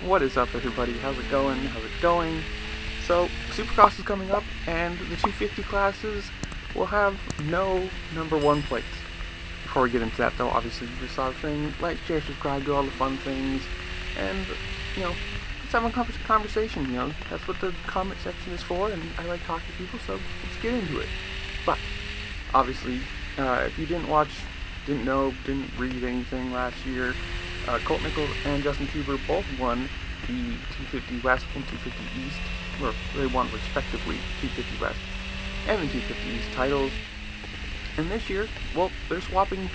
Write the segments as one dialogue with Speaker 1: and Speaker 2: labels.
Speaker 1: What is up, everybody? How's it going? So, Supercross is coming up, and the 250 classes will have no number 1 plates. Before we get into that, though, obviously you just saw the thing. Like, share, subscribe, do all the fun things, and, let's have a conversation, That's what the comment section is for, and I like talking to people, so let's get into it. But, obviously, if you didn't watch, didn't know, didn't read anything last year, Colt Nichols and Justin Tuber both won the 250 West and 250 East, or they won respectively 250 West and the 250 East titles. And this year, well, they're swapping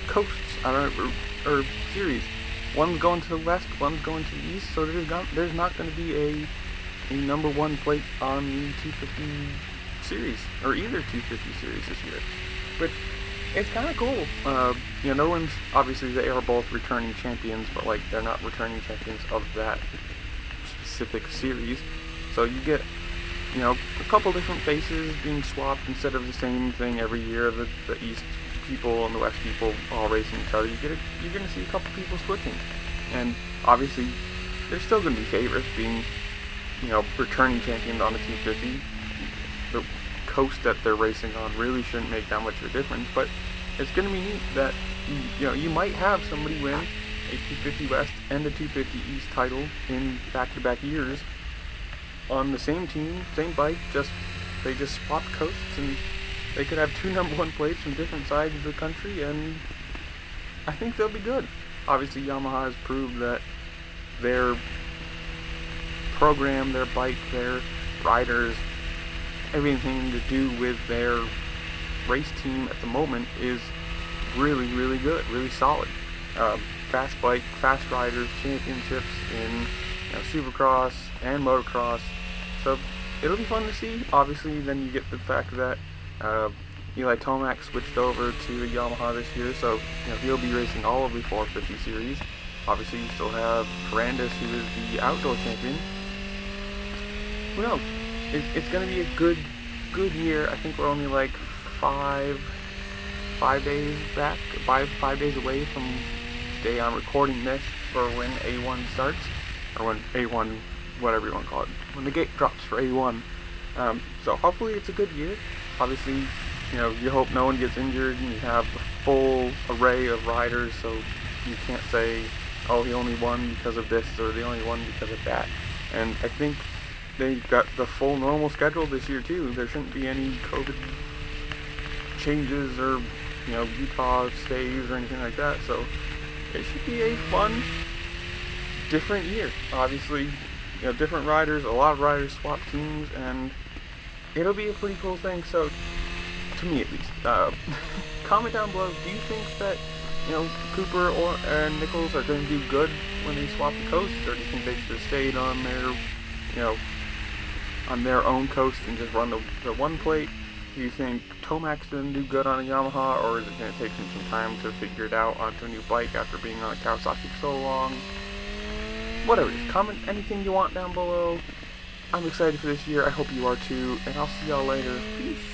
Speaker 1: coasts, or series. One's going to the West, one's going to the East, so there's not going to be a number 1 plate on the 250 series, or either 250 series this year, which it's kind of cool. No one's, obviously they are both returning champions, but like they're not returning champions of that specific series. So you get, a couple different faces being swapped instead of the same thing every year. The East people and the West people all racing each other. You're gonna see a couple people switching, and obviously there's still gonna be favorites being, returning champions on the 250. The coast that they're racing on really shouldn't make that much of a difference, but it's going to be neat that you might have somebody win a 250 West and a 250 East title in back-to-back years on the same team, same bike. They just swapped coasts, and they could have 2 number 1 plates from different sides of the country, and I think they'll be good. Obviously Yamaha has proved that their program, their bike, their riders, everything to do with their race team at the moment is really, really good, really solid. Fast bike, fast riders, championships in Supercross and motocross. So it'll be fun to see. Obviously, then you get the fact that Eli Tomac switched over to Yamaha this year, so he'll be racing all of the 450 series. Obviously, you still have Ferrandis, who is the outdoor champion. Who knows? It's going to be a good year. I think we're only like 5 days back, 5 days away from the day I'm recording this for when A1 starts, or when A1, whatever you want to call it, when the gate drops for A1. So hopefully it's a good year. Obviously, you hope no one gets injured, and you have the full array of riders, so you can't say, oh, he only won because of this, or they only won because of that. And I think they got the full normal schedule this year too. There shouldn't be any COVID changes or Utah stays or anything like that. So it should be a fun, different year. Obviously, different riders, a lot of riders swap teams, and it'll be a pretty cool thing. So to me, at least, comment down below. Do you think that Cooper or Nichols are going to do good when they swap the coast, or do you think they should have stayed on their on their own coast and just run the 1 plate? Do you think Tomac's going to do good on a Yamaha, or is it going to take him some time to figure it out onto a new bike after being on a Kawasaki for so long? Whatever it is, comment anything you want down below. I'm excited for this year. I hope you are too, and I'll see y'all later. Peace.